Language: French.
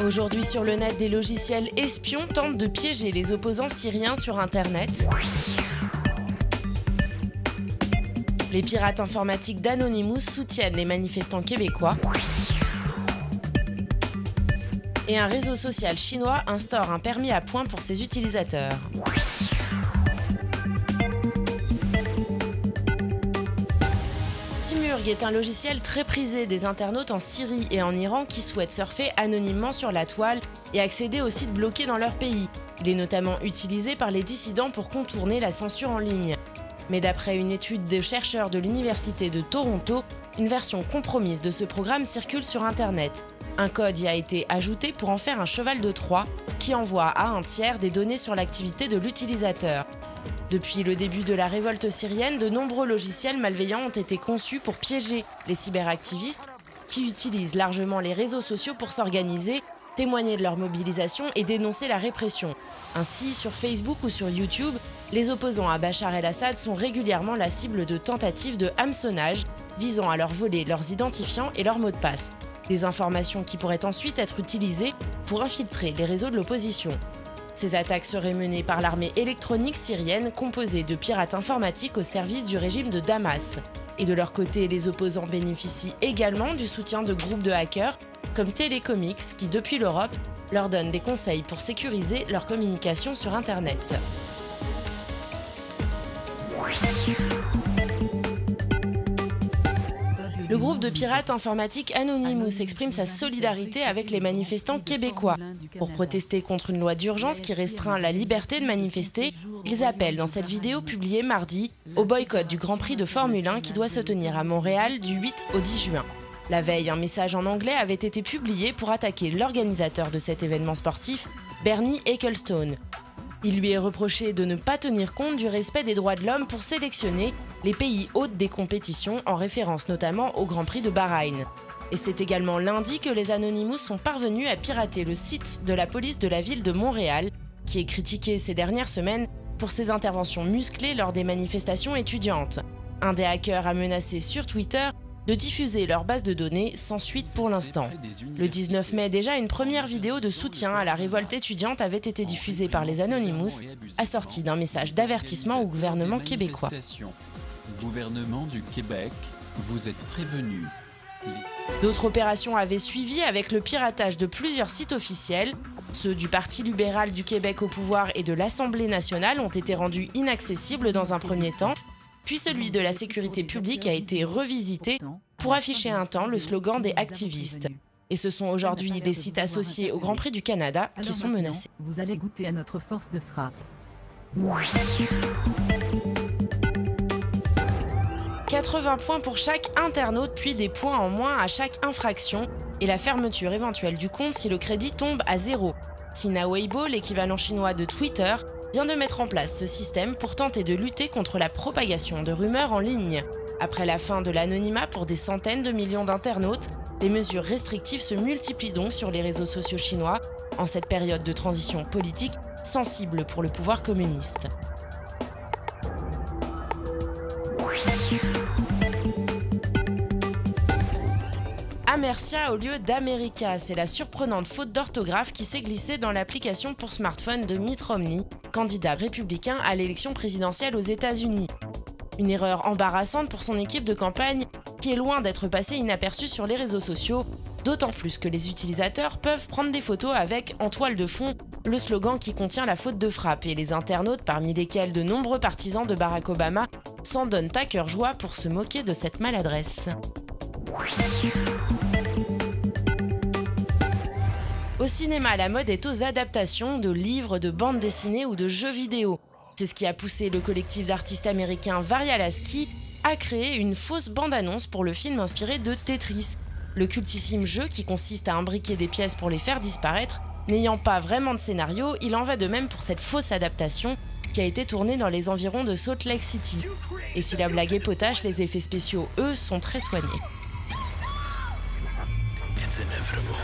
Aujourd'hui sur le net, des logiciels espions tentent de piéger les opposants syriens sur Internet. Les pirates informatiques d'Anonymous soutiennent les manifestants québécois. Et un réseau social chinois instaure un permis à points pour ses utilisateurs. Simurg est un logiciel très prisé des internautes en Syrie et en Iran qui souhaitent surfer anonymement sur la toile et accéder aux sites bloqués dans leur pays. Il est notamment utilisé par les dissidents pour contourner la censure en ligne. Mais d'après une étude de chercheurs de l'Université de Toronto, une version compromise de ce programme circule sur Internet. Un code y a été ajouté pour en faire un cheval de Troie qui envoie à un tiers des données sur l'activité de l'utilisateur. Depuis le début de la révolte syrienne, de nombreux logiciels malveillants ont été conçus pour piéger les cyberactivistes qui utilisent largement les réseaux sociaux pour s'organiser, témoigner de leur mobilisation et dénoncer la répression. Ainsi, sur Facebook ou sur YouTube, les opposants à Bachar el-Assad sont régulièrement la cible de tentatives de hameçonnage visant à leur voler leurs identifiants et leurs mots de passe. Des informations qui pourraient ensuite être utilisées pour infiltrer les réseaux de l'opposition. Ces attaques seraient menées par l'armée électronique syrienne composée de pirates informatiques au service du régime de Damas. Et de leur côté, les opposants bénéficient également du soutien de groupes de hackers comme Telecomix qui, depuis l'Europe, leur donnent des conseils pour sécuriser leur communication sur Internet. Le groupe de pirates informatiques Anonymous exprime sa solidarité avec les manifestants québécois. Pour protester contre une loi d'urgence qui restreint la liberté de manifester, ils appellent dans cette vidéo publiée mardi au boycott du Grand Prix de Formule 1 qui doit se tenir à Montréal du 8 au 10 juin. La veille, un message en anglais avait été publié pour attaquer l'organisateur de cet événement sportif, Bernie Ecclestone. Il lui est reproché de ne pas tenir compte du respect des droits de l'homme pour sélectionner les pays hôtes des compétitions, en référence notamment au Grand Prix de Bahreïn. Et c'est également lundi que les Anonymous sont parvenus à pirater le site de la police de la ville de Montréal, qui est critiqué ces dernières semaines pour ses interventions musclées lors des manifestations étudiantes. Un des hackers a menacé sur Twitter de diffuser leur base de données sans suite pour l'instant. Le 19 mai, déjà, une première vidéo de soutien à la révolte étudiante avait été diffusée par les Anonymous, assortie d'un message d'avertissement au gouvernement québécois. Gouvernement du Québec, vous êtes prévenus. D'autres opérations avaient suivi avec le piratage de plusieurs sites officiels. Ceux du Parti libéral du Québec au pouvoir et de l'Assemblée nationale ont été rendus inaccessibles dans un premier temps. Puis celui de la sécurité publique a été revisité pour afficher un temps le slogan des activistes. Et ce sont aujourd'hui les sites associés au Grand Prix du Canada qui sont menacés. Vous allez goûter à notre force de frappe. 80 points pour chaque internaute, puis des points en moins à chaque infraction et la fermeture éventuelle du compte si le crédit tombe à 0. Sina Weibo, l'équivalent chinois de Twitter, vient de mettre en place ce système pour tenter de lutter contre la propagation de rumeurs en ligne. Après la fin de l'anonymat pour des centaines de millions d'internautes, les mesures restrictives se multiplient donc sur les réseaux sociaux chinois en cette période de transition politique sensible pour le pouvoir communiste. Amercia au lieu d'America, c'est la surprenante faute d'orthographe qui s'est glissée dans l'application pour smartphone de Mitt Romney, candidat républicain à l'élection présidentielle aux États-Unis. Une erreur embarrassante pour son équipe de campagne qui est loin d'être passée inaperçue sur les réseaux sociaux, d'autant plus que les utilisateurs peuvent prendre des photos avec, en toile de fond, le slogan qui contient la faute de frappe et les internautes, parmi lesquels de nombreux partisans de Barack Obama, s'en donnent à cœur joie pour se moquer de cette maladresse. Au cinéma, la mode est aux adaptations de livres, de bandes dessinées ou de jeux vidéo. C'est ce qui a poussé le collectif d'artistes américains Varialaski à créer une fausse bande-annonce pour le film inspiré de Tetris. Le cultissime jeu qui consiste à imbriquer des pièces pour les faire disparaître, n'ayant pas vraiment de scénario, il en va de même pour cette fausse adaptation qui a été tournée dans les environs de Salt Lake City. Et si la blague est potache, les effets spéciaux, eux, sont très soignés. It's inevitable.